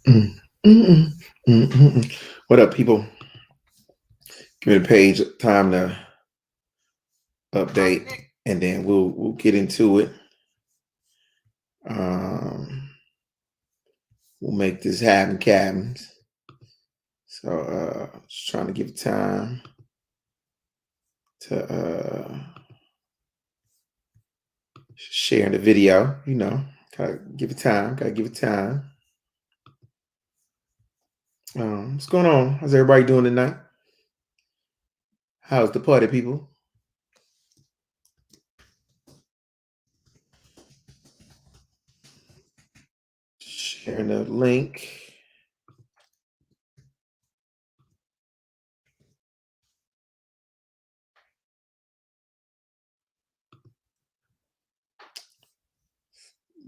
Mm, mm, mm, mm, mm. What up, people? Give me the page time to update, and then we'll get into it. Um, we'll make this happen, captains. So, just trying to give time to sharing the video. Gotta give it time. Gotta give it time. What's going on? How's everybody doing tonight? How's the party, people? Sharing the link.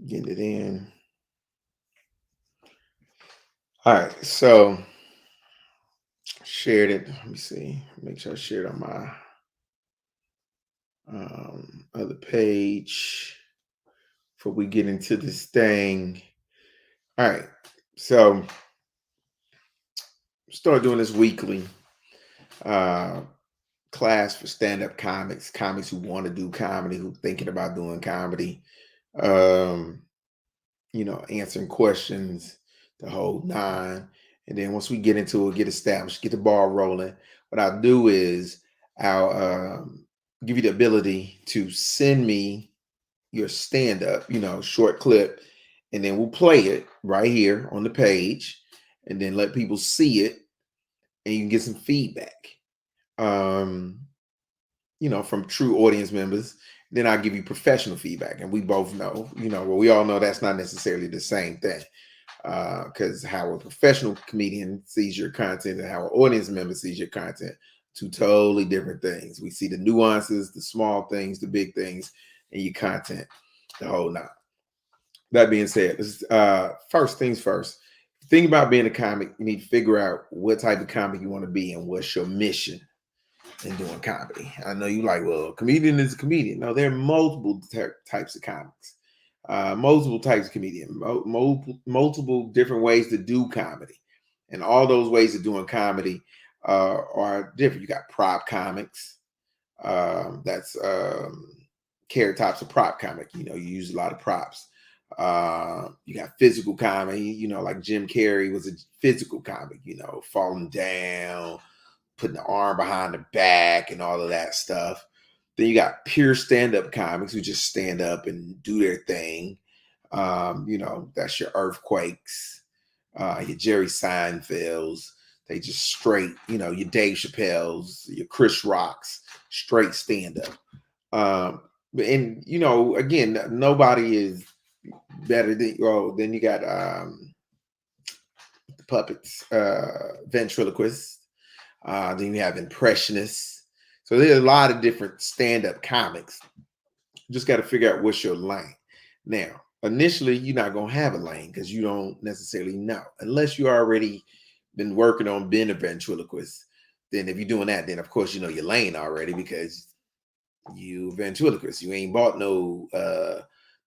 Getting it in. All right, so shared it. Let me see. Make sure I shared on my other page before we get into this thing. All right, so start doing this weekly uh, class for stand-up comics who want to do comedy, who thinking about doing comedy. Um, answering questions, the whole nine. And then once we get into it, get established, get the ball rolling, what I'll do is I'll give you the ability to send me your stand up, short clip, and then we'll play it right here on the page and then let people see it and you can get some feedback. Um, from true audience members. Then I'll give you professional feedback. And we both know, well, we all know that's not necessarily the same thing. Because how a professional comedian sees your content and how an audience member sees your content, two totally different things. We see the nuances, the small things, the big things in your content, the whole nine. That being said, first things first. Think about being a comic. You need to figure out what type of comic you want to be and what's your mission in doing comedy. I know you like, well, a comedian is a comedian. No, there are multiple types of comics, multiple types of comedian, multiple different ways to do comedy. And all those ways of doing comedy are different. You got prop comics. That's character types of prop comic. You use a lot of props. You got physical comedy, like Jim Carrey was a physical comic, falling down, putting the arm behind the back and all of that stuff. Then you got pure stand-up comics who just stand up and do their thing. That's your earthquakes, your Jerry Seinfelds. They just straight, your Dave Chappelle's, your Chris Rocks, straight stand-up. And again, nobody is better than then you got the puppets, ventriloquists. Then you have impressionists. So there's a lot of different stand-up comics. You just got to figure out what's your lane. Now, initially, you're not gonna have a lane because you don't necessarily know, unless you already been working on being a ventriloquist. Then if you're doing that, then of course you know your lane already because you ventriloquist. You ain't bought no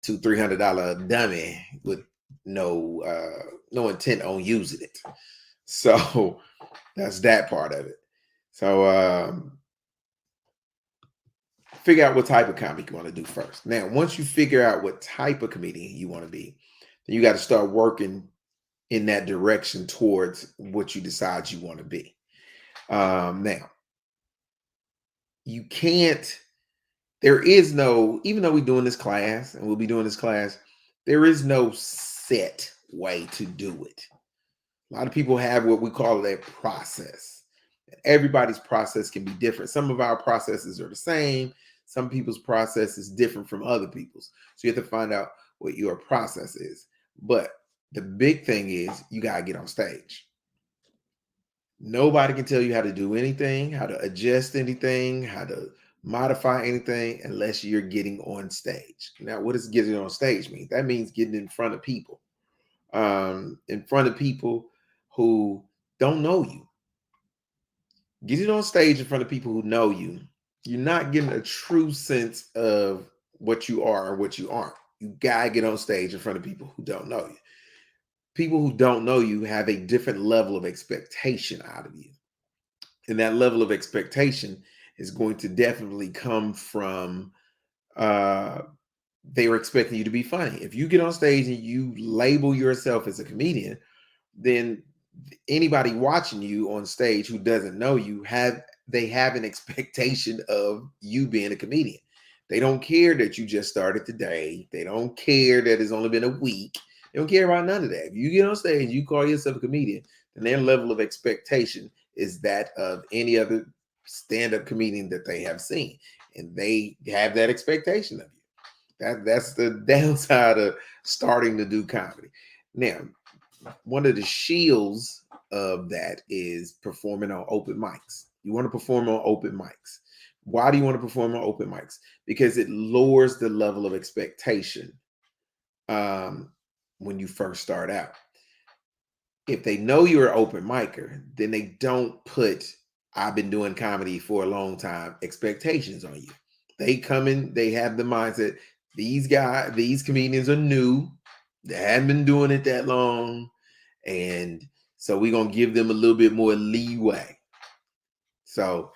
$200-300 dummy with no intent on using it. So that's that part of it. So figure out what type of comic you want to do first. Now, once you figure out what type of comedian you want to be, then you got to start working in that direction towards what you decide you want to be. Now, you can't, there is no, even though we're doing this class and we'll be doing this class, there is no set way to do it. A lot of people have what we call a process. Everybody's process can be different. Some of our processes are the same. Some people's process is different from other people's. So you have to find out what your process is. But the big thing is you got to get on stage. Nobody can tell you how to do anything, how to adjust anything, how to modify anything unless you're getting on stage. Now, what does getting on stage mean? That means getting in front of people, in front of people who don't know you. Getting on stage in front of people who know you, you're not getting a true sense of what you are or what you aren't. You gotta get on stage in front of people who don't know you. people who don't know you have a different level of expectation out of you. And that level of expectation is going to definitely come from uh, they were expecting you to be funny. If you get on stage and you label yourself as a comedian, then anybody watching you on stage who doesn't know you have an expectation of you being a comedian. They don't care that you just started today. They don't care that it's only been a week. They don't care about none of that. If you get on stage, you call yourself a comedian, then their level of expectation is that of any other stand-up comedian that they have seen. And they have that expectation of you. That's the downside of starting to do comedy. Now, one of the shields of that is performing on open mics. You want to perform on open mics. Why do you want to perform on open mics? Because it lowers the level of expectation um, when you first start out. If they know you're an open micer, then they don't put "I've been doing comedy for a long time" expectations on you. They come in, they have the mindset, these comedians are new, they haven't been doing it that long, and so we're gonna give them a little bit more leeway. So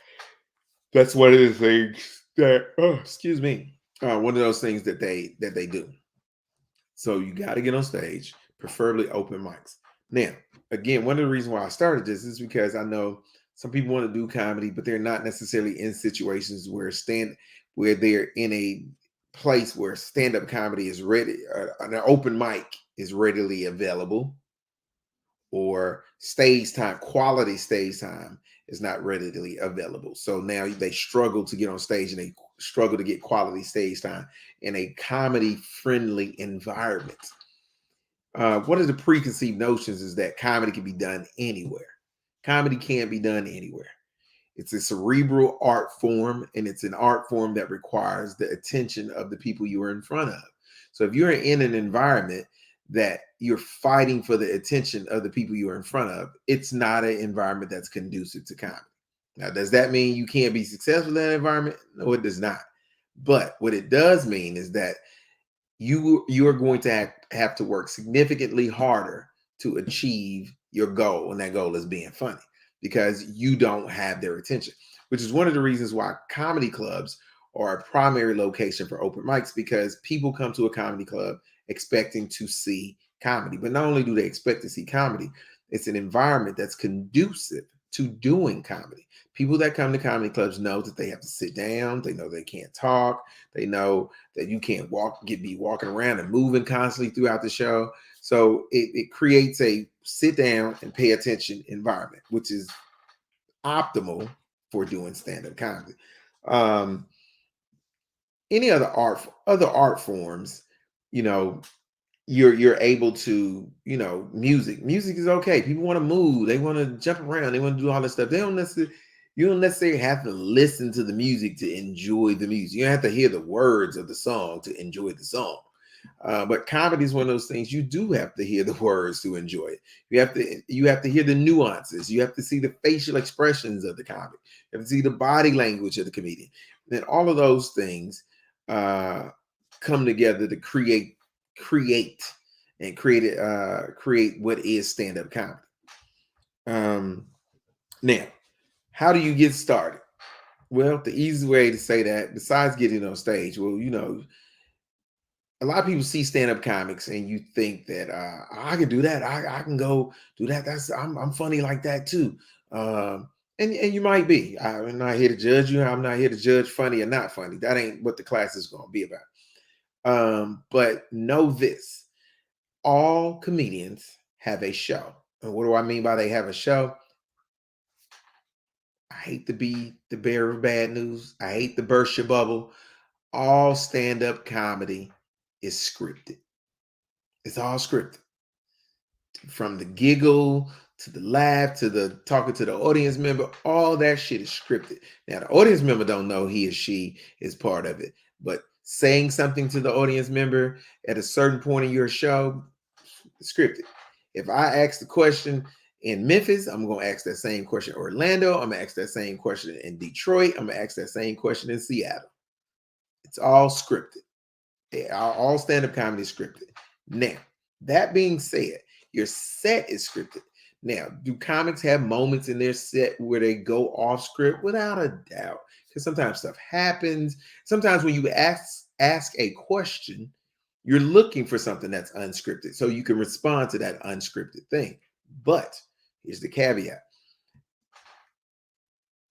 that's one of the things that, excuse me, one of those things that they do. So you got to get on stage, preferably open mics. Now, again, one of the reasons why I started this is because I know some people want to do comedy, but they're not necessarily in situations where they're in a place where stand-up comedy is ready, an open mic is readily available, or quality stage time is not readily available. So now they struggle to get on stage and they struggle to get quality stage time in a comedy friendly environment. One of the preconceived notions is that comedy can be done anywhere. Comedy can't be done anywhere. It's a cerebral art form, and it's an art form that requires the attention of the people you are in front of. So if you're in an environment that you're fighting for the attention of the people you're in front of, it's not an environment that's conducive to comedy. Now, does that mean you can't be successful in that environment? No, it does not. But what it does mean is that you are going to have to work significantly harder to achieve your goal, and that goal is being funny, because you don't have their attention, which is one of the reasons why comedy clubs are a primary location for open mics, because people come to a comedy club expecting to see comedy. But not only do they expect to see comedy, it's an environment that's conducive to doing comedy. People that come to comedy clubs know that they have to sit down, they know they can't talk, they know that you can't be walking around and moving constantly throughout the show. So it creates a sit down and pay attention environment, which is optimal for doing stand-up comedy. Um, any other art forms, you know, you're able to, music is okay. People want to move, they want to jump around, they want to do all this stuff. You don't necessarily have to listen to the music to enjoy the music. You don't have to hear the words of the song to enjoy the song. But comedy is one of those things you do have to hear the words to enjoy it. You have to hear the nuances. You have to see the facial expressions of the comic. You have to see the body language of the comedian. Then all of those things uh, come together to create create what is stand-up comedy. Now, how do you get started? Well, the easy way to say that, besides getting on stage, well, a lot of people see stand-up comics and you think that I can do that. I can go do that. I'm funny like that too. And you might be. I'm not here to judge you. I'm not here to judge funny or not funny. That ain't what the class is going to be about. But know this: all comedians have a show. And what do I mean by they have a show? I hate to be the bearer of bad news. I hate to burst your bubble. All stand-up comedy is scripted. It's all scripted. From the giggle to the laugh to the talking to the audience member, all that shit is scripted. Now the audience member don't know he or she is part of it, but saying something to the audience member at a certain point in your show, scripted. If I ask the question in Memphis, I'm going to ask that same question in Orlando. I'm going to ask that same question in Detroit. I'm going to ask that same question in Seattle. It's all scripted. All stand-up comedy is scripted. Now, that being said, Your set is scripted. Now, do comics have moments in their set where they go off script? Without a doubt, because sometimes stuff happens. Sometimes when you ask a question, you're looking for something that's unscripted, so you can respond to that unscripted thing. But here's the caveat: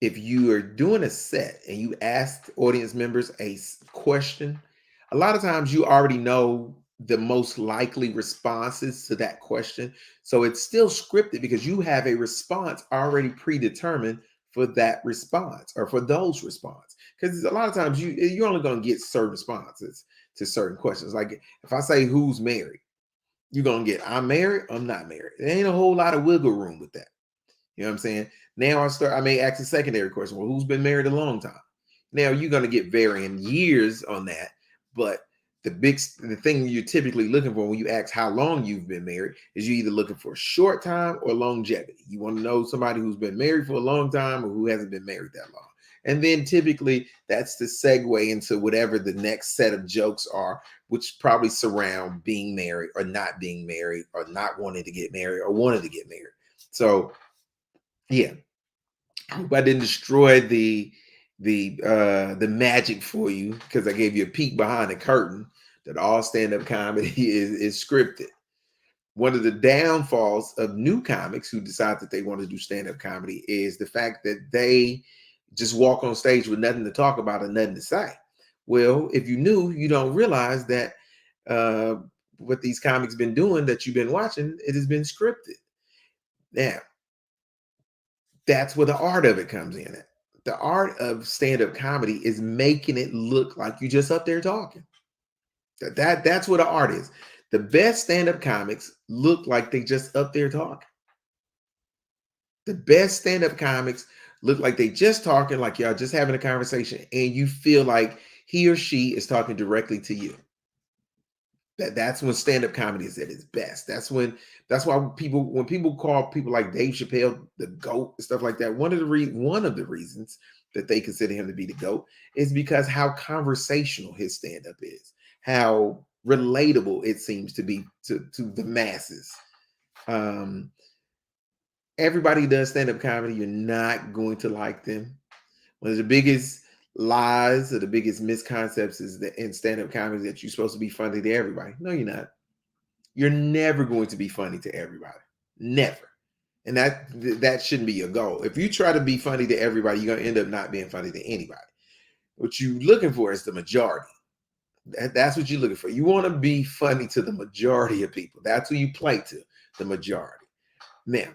if you are doing a set and you ask audience members question, a lot of times you already know the most likely responses to that question. So it's still scripted because you have a response already predetermined for that response or for those response. Because a lot of times you're only going to get certain responses to certain questions. Like if I say who's married, you're going to get I'm married, I'm not married. There ain't a whole lot of wiggle room with that. You know what I'm saying? Now I may ask a secondary question. Well, who's been married a long time? Now you're going to get varying years on that, but the thing you're typically looking for when you ask how long you've been married is you either looking for a short time or longevity. You want to know somebody who's been married for a long time or who hasn't been married that long. And then typically that's the segue into whatever the next set of jokes are, which probably surround being married or not being married or not wanting to get married or wanting to get married. So yeah, I hope I didn't destroy the magic for you because I gave you a peek behind the curtain that all stand-up comedy is scripted. One of the downfalls of new comics who decide that they want to do stand-up comedy is the fact that they just walk on stage with nothing to talk about and nothing to say. Well, if you knew, you don't realize that uh, what these comics been doing that you've been watching, it has been scripted. Now, that's where the art of it comes in. The art of stand-up comedy is making it look like you just up there talking. That's what the art is. The best stand-up comics look like they just up there talking. The best stand-up comics look like they just talking, like y'all just having a conversation, and you feel like he or she is talking directly to you. That's when stand-up comedy is at its best. That's why when people call people like Dave Chappelle the GOAT and stuff like that, one of the reasons that they consider him to be the GOAT is because how conversational his stand-up is, how relatable it seems to be to the masses. Um, Everybody does stand-up comedy. You're not going to like them. One of the biggest lies or the biggest misconceptions is that in stand-up comedy that you're supposed to be funny to everybody. No, you're not. You're never going to be funny to everybody. Never. And that shouldn't be your goal. If you try to be funny to everybody, you're going to end up not being funny to anybody. What you're looking for is the majority. That's what you're looking for. You want to be funny to the majority of people. That's who you play to, the majority. Now,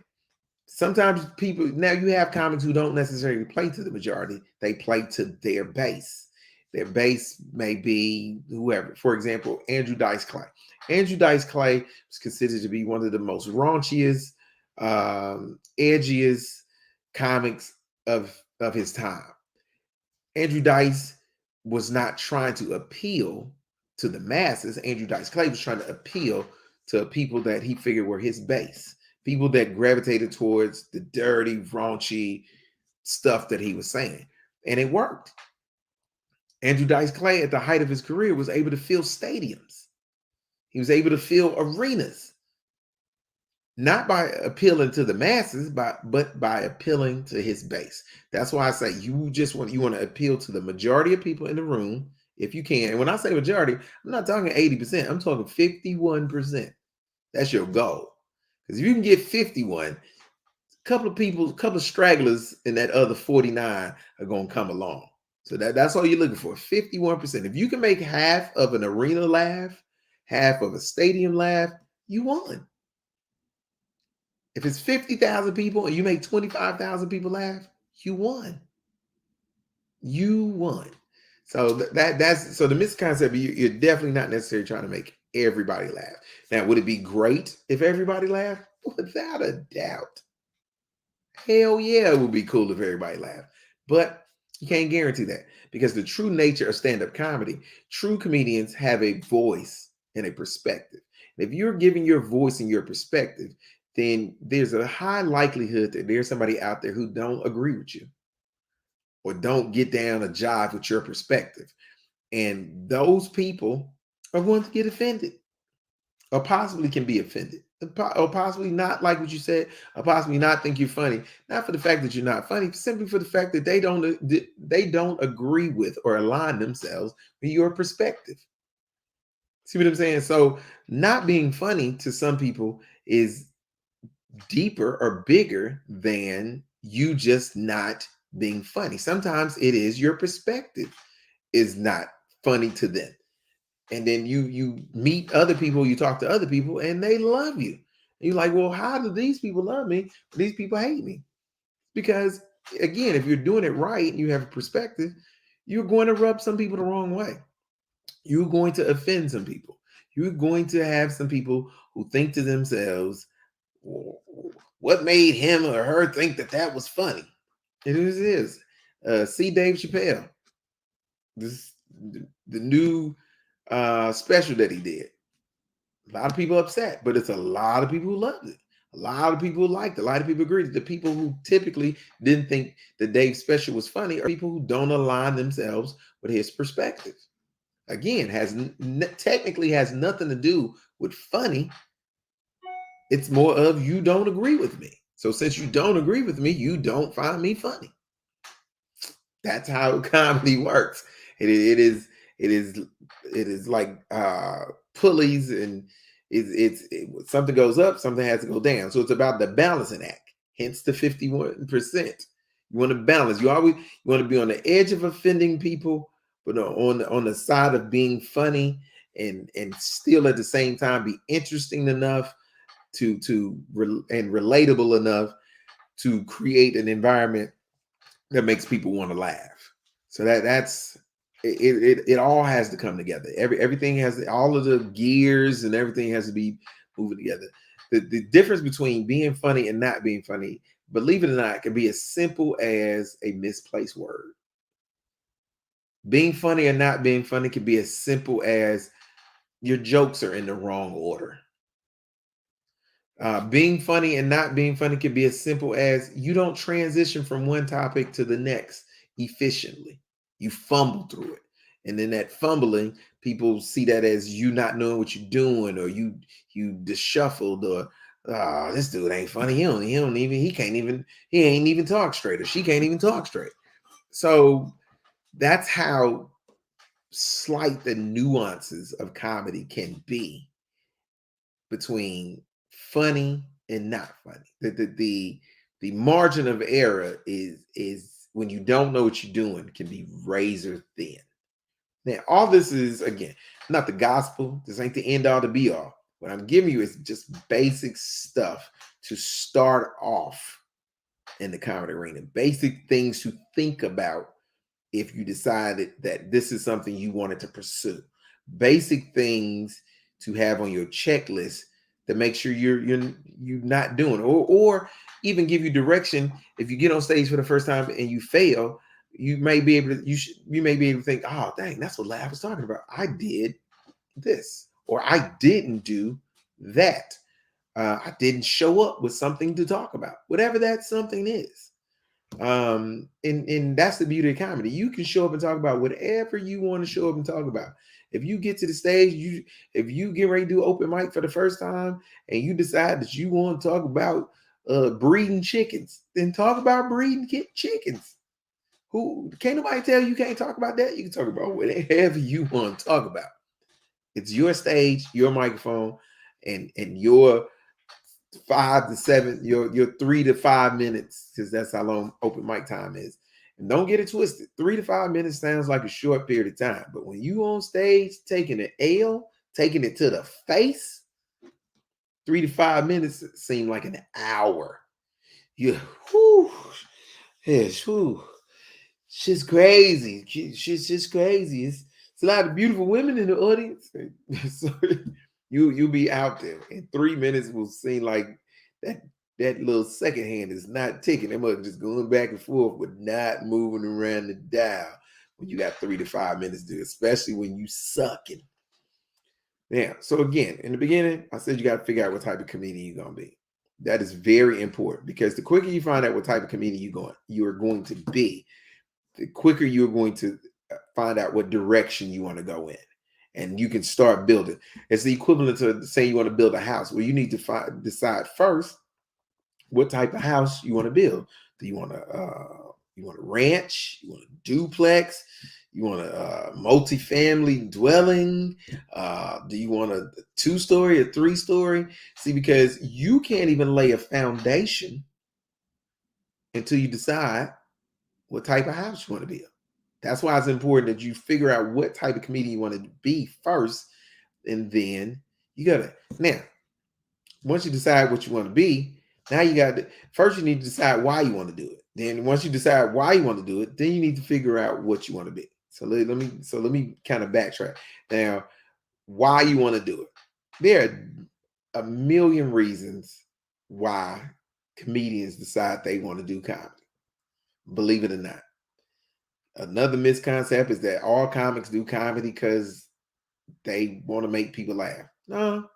sometimes now you have comics who don't necessarily play to the majority. They play to their base. Their base may be whoever. For example, Andrew Dice Clay. Andrew Dice Clay was considered to be one of the most raunchiest, edgiest comics of his time. Andrew Dice was not trying to appeal to the masses. Andrew Dice Clay was trying to appeal to people that he figured were his base, people that gravitated towards the dirty, raunchy stuff that he was saying. And it worked. Andrew Dice Clay, at the height of his career, was able to fill stadiums. He was able to fill arenas, not by appealing to the masses, but by appealing to his base. That's why I say you want to appeal to the majority of people in the room if you can. And when I say majority, I'm not talking 80%. I'm talking 51%. That's your goal. Because if you can get 51, a couple of stragglers in that other 49 are going to come along. So that's all you're looking for, 51%. If you can make half of an arena laugh, half of a stadium laugh, you won. If it's 50,000 people and you make 25,000 people laugh, you won. You won. So that's so the misconception. You're definitely not necessarily trying to make everybody laugh. Now, would it be great if everybody laughed? Without a doubt. Hell yeah, it would be cool if everybody laughed. But you can't guarantee that because the true nature of stand-up comedy, true comedians have a voice and a perspective. And if you're giving your voice and your perspective, then there's a high likelihood that there's somebody out there who don't agree with you or don't get down a jive with your perspective. And those people are going to get offended or possibly can be offended. or possibly not like what you said, or possibly not think you're funny. Not for the fact that you're not funny, simply for the fact that they don't agree with or align themselves with your perspective. See what I'm saying? So not being funny to some people is deeper or bigger than you just not being funny. Sometimes it is your perspective is not funny to them. And then you meet other people, you talk to other people, and they love you. And you're like, well, how do these people love me? These people hate me. Because again, if you're doing it right and you have a perspective, you're going to rub some people the wrong way. You're going to offend some people. You're going to have some people who think to themselves, what made him or her think that that was funny? And it is. See Dave Chappelle, this the new special that he did. A lot of people upset, but it's a lot of people who loved it. A lot of people liked it. A lot of people agreed. The people who typically didn't think that Dave's special was funny are people who don't align themselves with his perspective. Again, technically has nothing to do with funny. It's more of you don't agree with me. So since you don't agree with me, you don't find me funny. That's how comedy works. It is like pulleys, and something goes up, something has to go down. So it's about the balancing act. Hence the 51%. You want to balance. You want to be on the edge of offending people, but on the side of being funny and still at the same time be interesting enough and relatable enough to create an environment that makes people want to laugh. So that's it all has to come together. Everything has all of the gears and everything has to be moving together. The difference between being funny and not being funny, believe it or not, can be as simple as a misplaced word. Being funny or not being funny can be as simple as your jokes are in the wrong order. Being funny and not being funny can be as simple as you don't transition from one topic to the next efficiently. You fumble through it. And then that fumbling, people see that as you not knowing what you're doing, or you disshuffled, or this dude ain't funny. He ain't even talk straight, or she can't even talk straight. So that's how slight the nuances of comedy can be between funny and not funny. The margin of error is when you don't know what you're doing can be razor thin. Now, all this is again not the gospel. This ain't the end all to be all. What I'm giving you is just basic stuff to start off in the comedy arena. Basic things to think about if you decided that this is something you wanted to pursue. Basic things to have on your checklist to make sure you're not doing, or even give you direction if you get on stage for the first time and you fail. You may be able to you may be able to think, oh dang, that's what I was talking about. I did this, or I didn't do that. I didn't show up with something to talk about, whatever that something is. And that's the beauty of comedy. You can show up and talk about whatever you want to show up and talk about. If you get to the stage, if you get ready to do open mic for the first time and you decide that you want to talk about breeding chickens, then talk about breeding chickens. Who can't nobody tell you can't talk about that? You can talk about whatever you want to talk about. It's your stage, your microphone, and your 5 to 7, your 3 to 5 minutes, because that's how long open mic time is. And don't get it twisted. 3 to 5 minutes sounds like a short period of time, but when you on stage taking an L, taking it to the face, 3 to 5 minutes seem like an hour. You, whoo, yes, whoo. She's crazy. She's just crazy. It's a lot of beautiful women in the audience. So you'll be out there, and 3 minutes will seem like that little second hand is not ticking. They must just going back and forth, but not moving around the dial. When you got 3 to 5 minutes to do, especially when you sucking. Yeah. So again, in the beginning, I said you got to figure out what type of comedian you're gonna be. That is very important, because the quicker you find out what type of comedian you are going to be, the quicker you're going to find out what direction you want to go in. and you can start building. It's the equivalent to saying you want to build a house. Well, you need to decide first what type of house you want to build. Do you want a ranch? You want a duplex? You want a multi-family dwelling? Do you want a two-story, a three-story? See, because you can't even lay a foundation until you decide what type of house you want to build. That's why it's important that you figure out what type of comedian you want to be first, and then you gotta now. Once you decide what you want to be, now you got to first you need to decide why you want to do it. Then once you decide why you want to do it, then you need to figure out what you want to be. So let me kind of backtrack. Now, why you want to do it. There are a million reasons why comedians decide they want to do comedy. Believe it or not. Another misconception is that all comics do comedy because they want to make people laugh. No,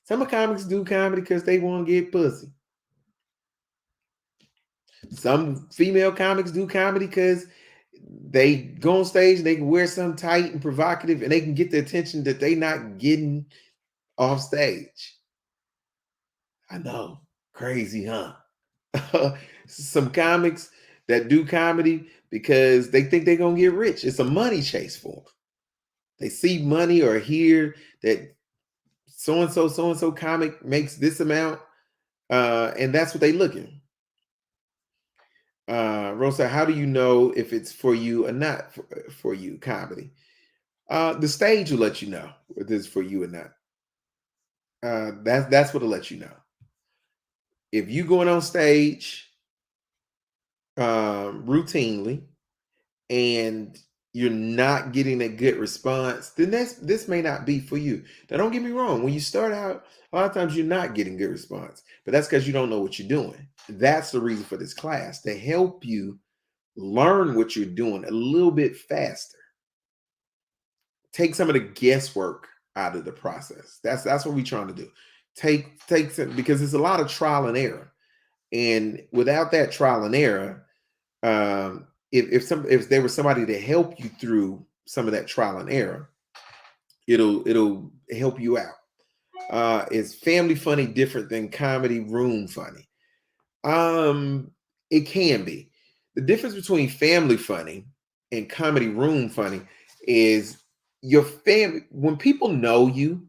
some comics do comedy because they want to get pussy. Some female comics do comedy because they go on stage and they can wear something tight and provocative and they can get the attention that they not getting off stage. I know. Crazy, huh? Some comics that do comedy because they think they're going to get rich. It's a money chase for them. They see money or hear that so and so comic makes this amount, and that's what they looking. Rosa, how do you know if it's for you or not for you comedy? The stage will let you know whether it's for you or not. That's what'll let you know. If you going on stage routinely and you're not getting a good response, then this may not be for you. Now, don't get me wrong. When you start out, a lot of times you're not getting good response, but that's because you don't know what you're doing. That's the reason for this class, to help you learn what you're doing a little bit faster. Take some of the guesswork out of the process. That's what we're trying to do. Take some, because it's a lot of trial and error. And without that trial and error, if there was somebody to help you through some of that trial and error, it'll help you out. Is family funny different than comedy room funny? It can be. The difference between family funny and comedy room funny is your family. When people know you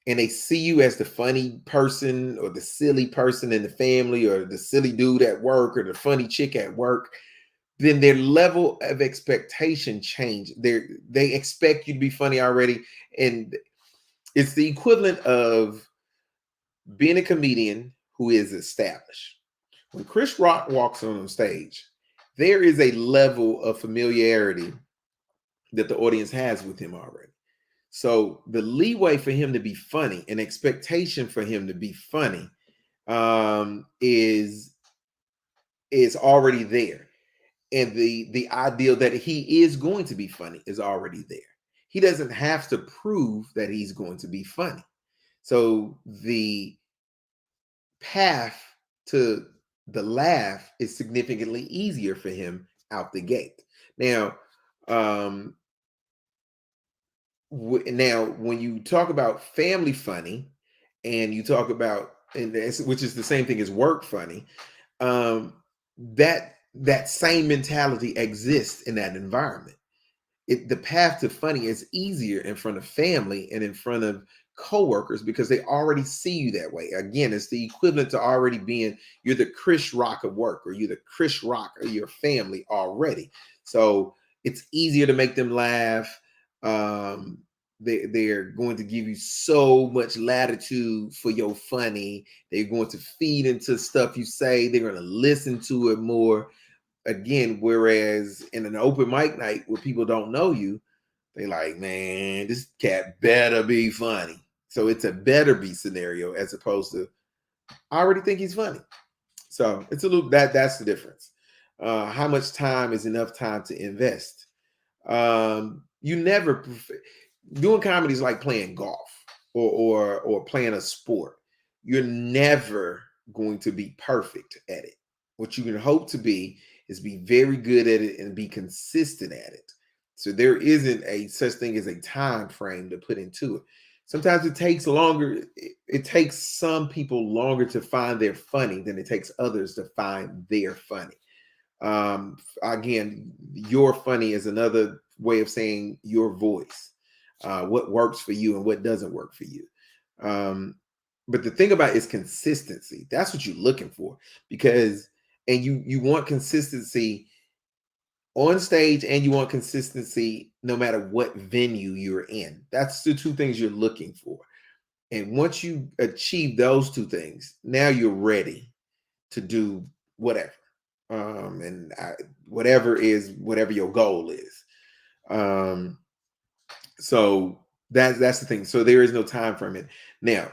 and they see you as the funny person or the silly person in the family or the silly dude at work or the funny chick at work, then their level of expectation change. They expect you to be funny already. And it's the equivalent of being a comedian who is established. When Chris Rock walks on stage, there is a level of familiarity that the audience has with him already. So the leeway for him to be funny and expectation for him to be funny is already there. And the ideal that he is going to be funny is already there. He doesn't have to prove that he's going to be funny. So the path to the laugh is significantly easier for him out the gate. Now, now when you talk about family funny, and you talk about, which is the same thing as work funny, that same mentality exists in that environment. The path to funny is easier in front of family and in front of coworkers because they already see you that way. Again, it's the equivalent to already being, you're the Chris Rock of work, or you're the Chris Rock of your family already. So it's easier to make them laugh. They're going to give you so much latitude for your funny. They're going to feed into stuff you say. They're going to listen to it more. Again, whereas in an open mic night where people don't know you, they like, man, this cat better be funny. So it's a better be scenario as opposed to, I already think he's funny. So it's a little, that's the difference. How much time is enough time to invest? You never doing comedy is like playing golf or playing a sport. You're never going to be perfect at it. What you can hope to be is be very good at it and be consistent at it. So there isn't a such thing as a time frame to put into it. Sometimes it takes longer. It takes some people longer to find their funny than it takes others to find their funny. Again, your funny is another way of saying your voice, what works for you and what doesn't work for you. Um, but the thing about it is consistency. That's what you're looking for, because and you want consistency on stage, and you want consistency no matter what venue you're in. That's the two things you're looking for. And once you achieve those two things, now you're ready to do whatever. Whatever your goal is. Um, so that's the thing. So there is no time frame it. Now,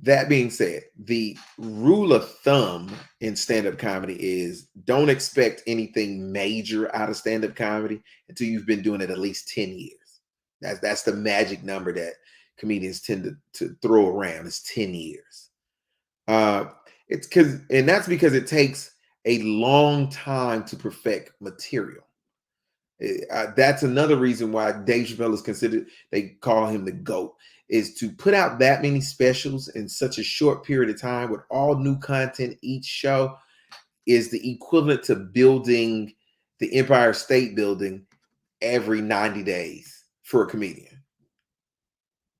that being said, the rule of thumb in stand-up comedy is don't expect anything major out of stand-up comedy until you've been doing it at least 10 years. That's the magic number that comedians tend to throw around, is 10 years. Uh that's because it takes a long time to perfect material. That's another reason why Dave Chappelle is considered, they call him the GOAT, is to put out that many specials in such a short period of time with all new content each show is the equivalent to building the Empire State Building every 90 days for a comedian.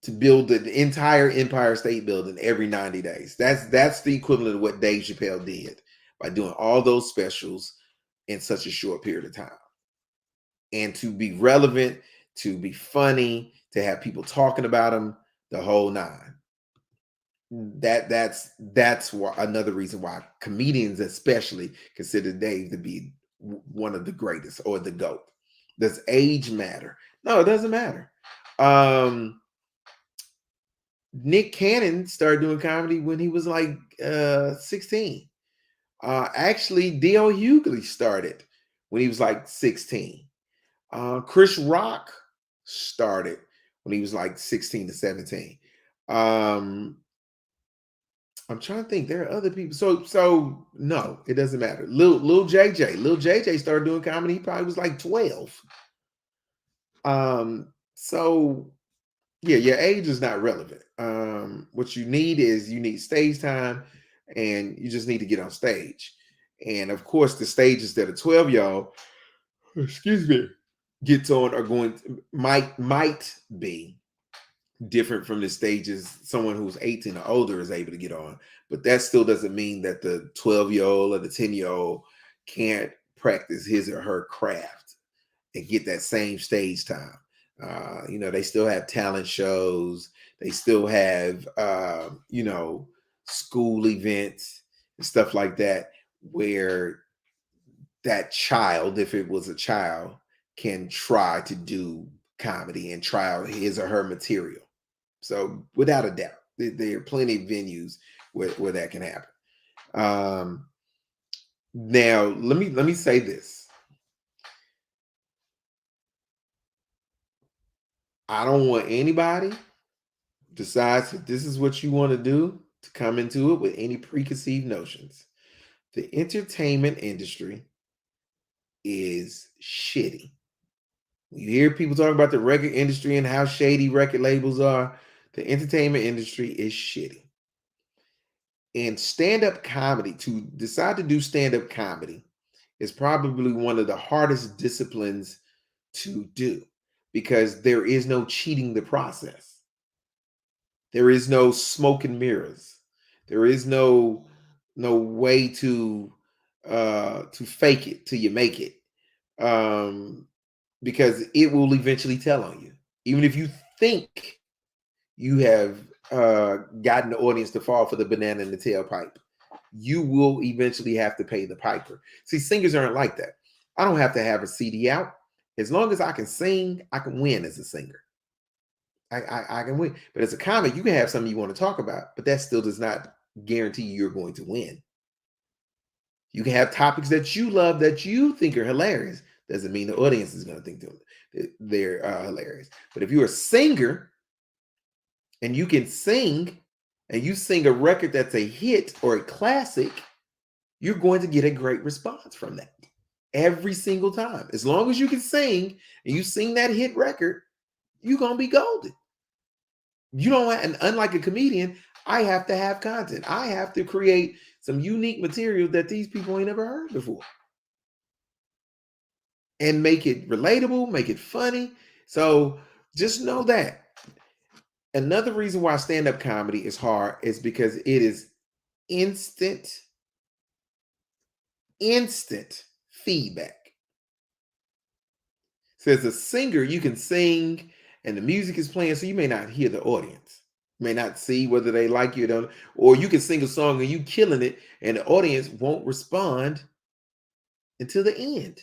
To build the entire Empire State Building every 90 days. That's the equivalent of what Dave Chappelle did by doing all those specials in such a short period of time. And to be relevant, to be funny, to have people talking about them, the whole nine. That's why, another reason why comedians especially consider Dave to be one of the greatest, or the GOAT. Does age matter? No, it doesn't matter. Nick Cannon started doing comedy when he was like 16. Actually, D.L. Hughley started when he was like 16. Chris Rock started when he was like 16 to 17. I'm trying to think. There are other people. So no, it doesn't matter. Lil JJ started doing comedy. He probably was like 12. So yeah, your age is not relevant. What you need is, you need stage time, and you just need to get on stage. And of course, the stages that a 12-year-old, excuse me, gets on are going to, might be different from the stages someone who's 18 or older is able to get on. But that still doesn't mean that the 12-year-old or the 10-year-old can't practice his or her craft and get that same stage time. They still have talent shows. They still have, school events and stuff like that, where that child, if it was a child, can try to do comedy and try out his or her material. So without a doubt, there are plenty of venues where that can happen. Now let me say this. I don't want anybody decides that this is what you want to do to come into it with any preconceived notions. The entertainment industry is shitty. You hear people talk about the record industry and how shady record labels are. The entertainment industry is shitty. And stand-up comedy, to decide to do stand-up comedy, is probably one of the hardest disciplines to do, because there is no cheating the process. There is no smoke and mirrors. There is no way to fake it till you make it. Because it will eventually tell on you. Even if you think you have gotten the audience to fall for the banana in the tailpipe, you will eventually have to pay the piper. See, singers aren't like that. I don't have to have a CD out. As long as I can sing, I can win as a singer. I can win. But as a comic, you can have something you want to talk about, but that still does not guarantee you're going to win. You can have topics that you love, that you think are hilarious. Doesn't mean the audience is going to think they're hilarious. But if you're a singer and you can sing, and you sing a record that's a hit or a classic, you're going to get a great response from that. every single time. As long as you can sing and you sing that hit record, you're gonna be golden. You don't and unlike a comedian, I have to have content. I have to create some unique material that these people ain't never heard before and make it relatable, make it funny. So just know that. Another reason why stand-up comedy is hard is because it is instant, instant feedback. So as a singer, you can sing and the music is playing, so you may not hear the audience. You may not see whether they like you or don't, or you can sing a song and you killing it, and the audience won't respond until the end.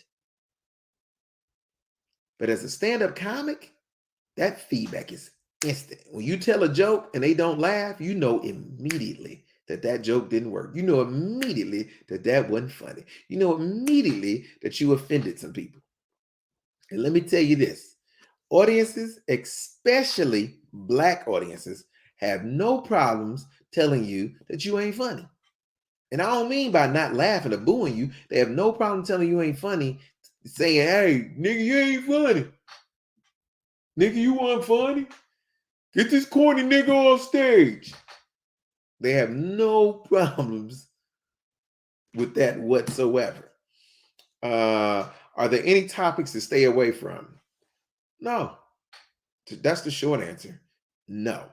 But as a stand-up comic, that feedback is instant. When you tell a joke and they don't laugh, you know immediately that that joke didn't work. You know immediately that that wasn't funny. You know immediately that you offended some people. And let me tell you this, audiences, especially Black audiences, have no problems telling you that you ain't funny. And I don't mean by not laughing or booing you. They have no problem telling you ain't funny, saying, hey, nigga, you ain't funny. Nigga, you weren't funny. Get this corny nigga on stage. They have no problems with that whatsoever. Are there any topics to stay away from? No. That's the short answer. No.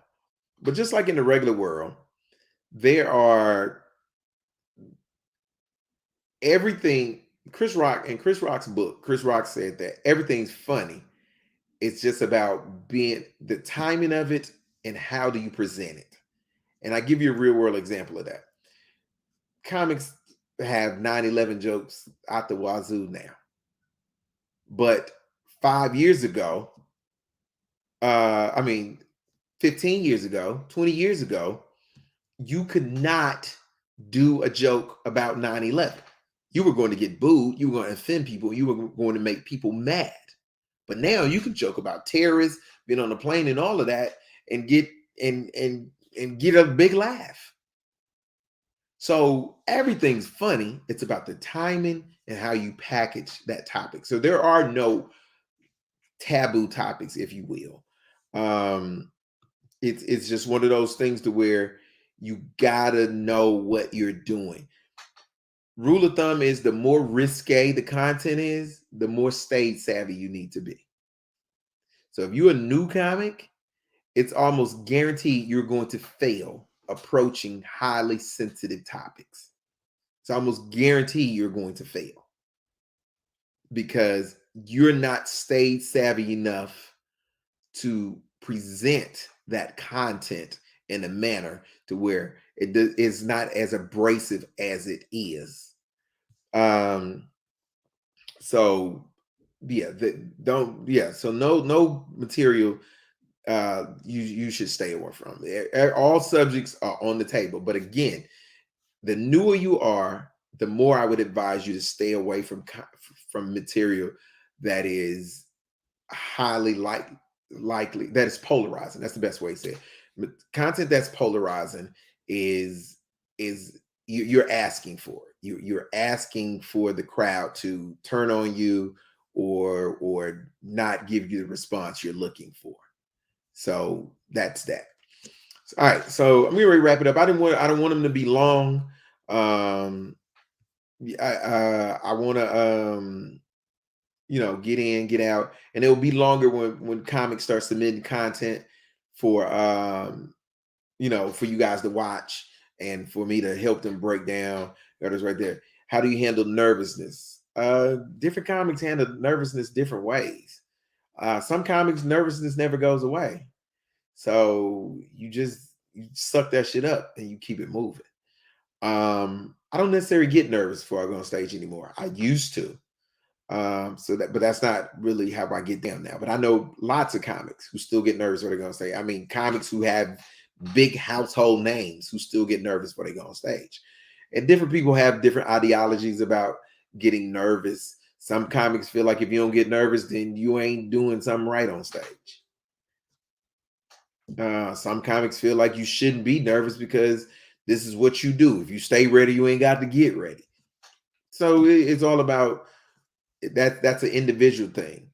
But just like in the regular world, there are everything. Chris Rock's book, Chris Rock said that everything's funny. It's just about being the timing of it and how do you present it. And I give you a real world example of that. Comics have 9/11 jokes out the wazoo now. But 5 years ago, I mean, 15 years ago, 20 years ago, you could not do a joke about 9/11. You were going to get booed, you were going to offend people, you were going to make people mad. But now you can joke about terrorists, being on a plane and all of that, and get and get a big laugh. So everything's funny. It's about the timing and how you package that topic. So there are no taboo topics, if you will. It's just one of those things to where you gotta know what you're doing. Rule of thumb is the more risque the content is, the more stage savvy you need to be. So if you're a new comic, it's almost guaranteed you're going to fail approaching highly sensitive topics. It's almost guaranteed you're going to fail because you're not stage savvy enough to present that content in a manner to where it is not as abrasive as it is. So yeah, don't yeah. So no material you should stay away from. All subjects are on the table, but again, the newer you are, the more I would advise you to stay away from material that is highly likely that is polarizing. That's the best way to say it. Content that's polarizing is you're asking for it. You're asking for the crowd to turn on you or not give you the response you're looking for. So that's that. All right, so I'm gonna wrap it up. I don't want them to be long. I want to get in, get out, and it will be longer when comics start submitting content for for you guys to watch and for me to help them break down. That is right there. How do you handle nervousness? Different comics handle nervousness different ways. Some comics nervousness never goes away. So you suck that shit up and you keep it moving. I don't necessarily get nervous before I go on stage anymore. I used to. But that's not really how I get down now. But I know lots of comics who still get nervous when they go on stage. I mean, comics who have big household names who still get nervous when they go on stage. And different people have different ideologies about getting nervous. Some comics feel like if you don't get nervous, then you ain't doing something right on stage. Some comics feel like you shouldn't be nervous because this is what you do. If you stay ready, you ain't got to get ready. So it's all about That's an individual thing.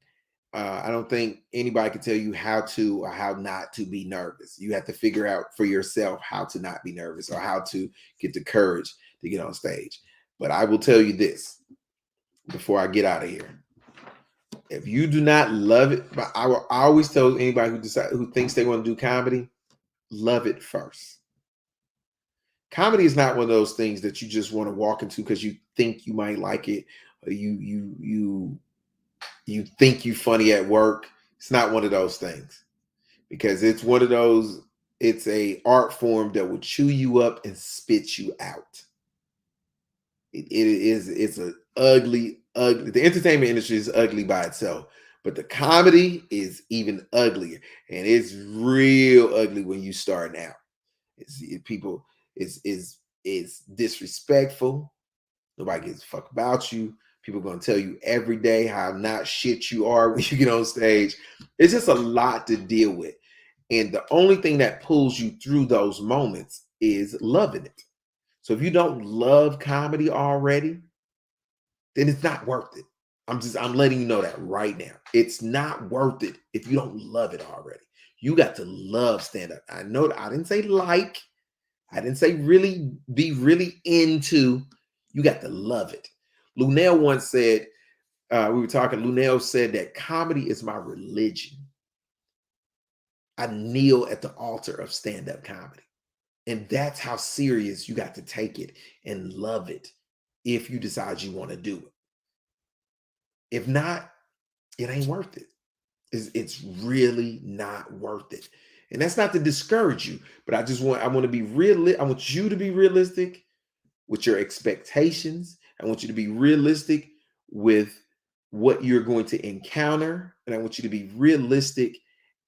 I don't think anybody can tell you how to or how not to be nervous. You have to figure out for yourself how to not be nervous or how to get the courage to get on stage. But I will tell you this before I get out of here. If you do not love it, but I always tell anybody who thinks they want to do comedy, love it first. Comedy is not one of those things that you just want to walk into because you think you might like it, or you think you funny at work. It's not one of those things because it's one of those. It's a art form that will chew you up and spit you out. It is. It's a ugly. The entertainment industry is ugly by itself, but the comedy is even uglier, and it's real ugly when you start out. People is disrespectful. Nobody gives a fuck about you. People are gonna tell you every day how not shit you are when you get on stage. It's just a lot to deal with. And the only thing that pulls you through those moments is loving it. So if you don't love comedy already, then it's not worth it. I'm letting you know that right now. It's not worth it if you don't love it already. You got to love stand up. I know I didn't say like, I didn't say really be really into. You got to love it. Lunel once said, we were talking, Lunel said that comedy is my religion. I kneel at the altar of stand-up comedy. And that's how serious you got to take it and love it if you decide you want to do it. If not, it ain't worth it. It's really not worth it. And that's not to discourage you, but I want to be real. I want you to be realistic with your expectations. I want you to be realistic with what you're going to encounter. And I want you to be realistic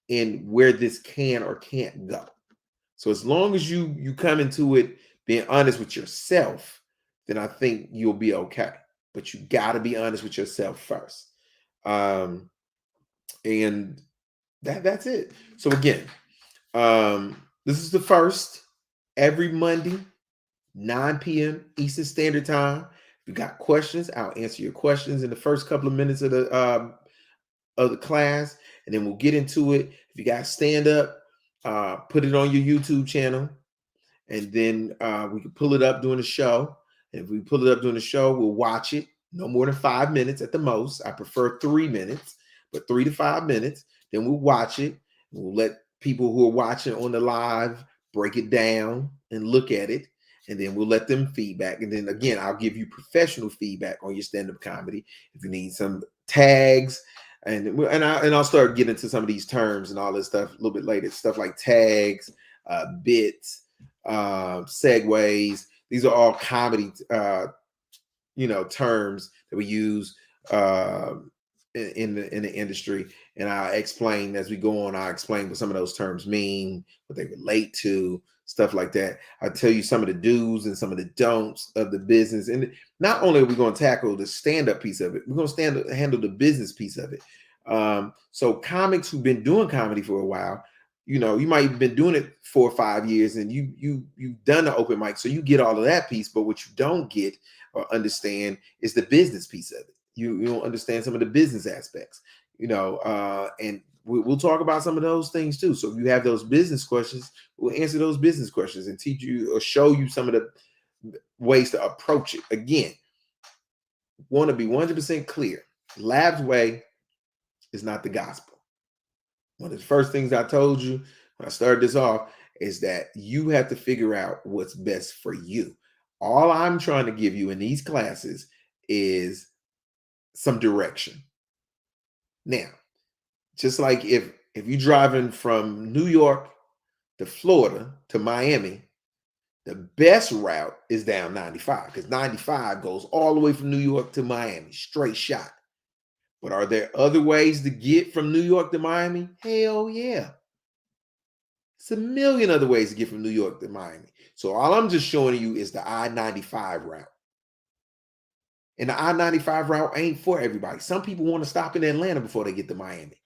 in where this can or can't go. So as long as you come into it being honest with yourself, then I think you'll be okay. But you got to be honest with yourself first. And that's it. So again, this is the first every Monday, 9 p.m. Eastern Standard Time. If you got questions, I'll answer your questions in the first couple of minutes of the class, and then we'll get into it. If you got stand up, put it on your YouTube channel, and then we can pull it up during the show. And if we pull it up during the show, we'll watch it. No more than 5 minutes at the most. I prefer 3 minutes, but 3 to 5 minutes. Then we'll watch it. We'll let people who are watching on the live break it down and look at it. And then we'll let them feedback. And then again, I'll give you professional feedback on your stand-up comedy. If you need some tags, I'll start getting into some of these terms and all this stuff a little bit later. Stuff like tags, bits, segues. These are all comedy, terms that we use in the industry. And I explain as we go on. I explain what some of those terms mean, what they relate to, stuff like that. I tell you some of the do's and some of the don'ts of the business. And not only are we going to tackle the stand-up piece of it, we're going to handle the business piece of it. So comics who've been doing comedy for a while, you might have been doing it 4 or 5 years, and you've done the open mic, so you get all of that piece. But what you don't get or understand is the business piece of it. You don't understand some of the business aspects, and we'll talk about some of those things too. So if you have those business questions, we'll answer those business questions and teach you or show you some of the ways to approach it. Again, want to be 100% clear. Lab's way is not the gospel. One of the first things I told you when I started this off is that you have to figure out what's best for you. All I'm trying to give you in these classes is some direction. Now, just like if you're driving from New York to Florida to Miami, the best route is down 95 because 95 goes all the way from New York to Miami, straight shot. But are there other ways to get from New York to Miami? Hell yeah. It's a million other ways to get from New York to Miami. So all I'm just showing you is the I-95 route. And the I-95 route ain't for everybody. Some people want to stop in Atlanta before they get to Miami.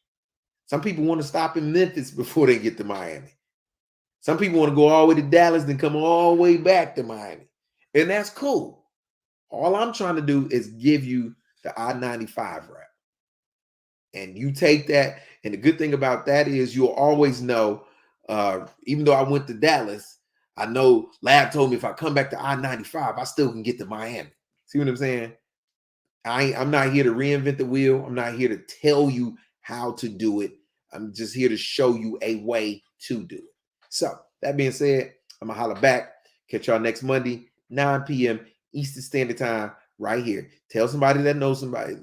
Some people want to stop in Memphis before they get to Miami. Some people want to go all the way to Dallas, then come all the way back to Miami. And that's cool. All I'm trying to do is give you the I-95 route. And you take that, and the good thing about that is you'll always know, even though I went to Dallas, I know Lab told me if I come back to I-95, I still can get to Miami. See what I'm saying? I'm not here to reinvent the wheel. I'm not here to tell you how to do it. I'm just here to show you a way to do it. So that being said, I'm gonna holler back. Catch y'all next Monday, 9 p.m. Eastern Standard Time, right here. Tell somebody that knows somebody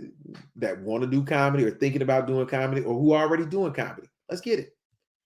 that want to do comedy or thinking about doing comedy or who already doing comedy. Let's get it.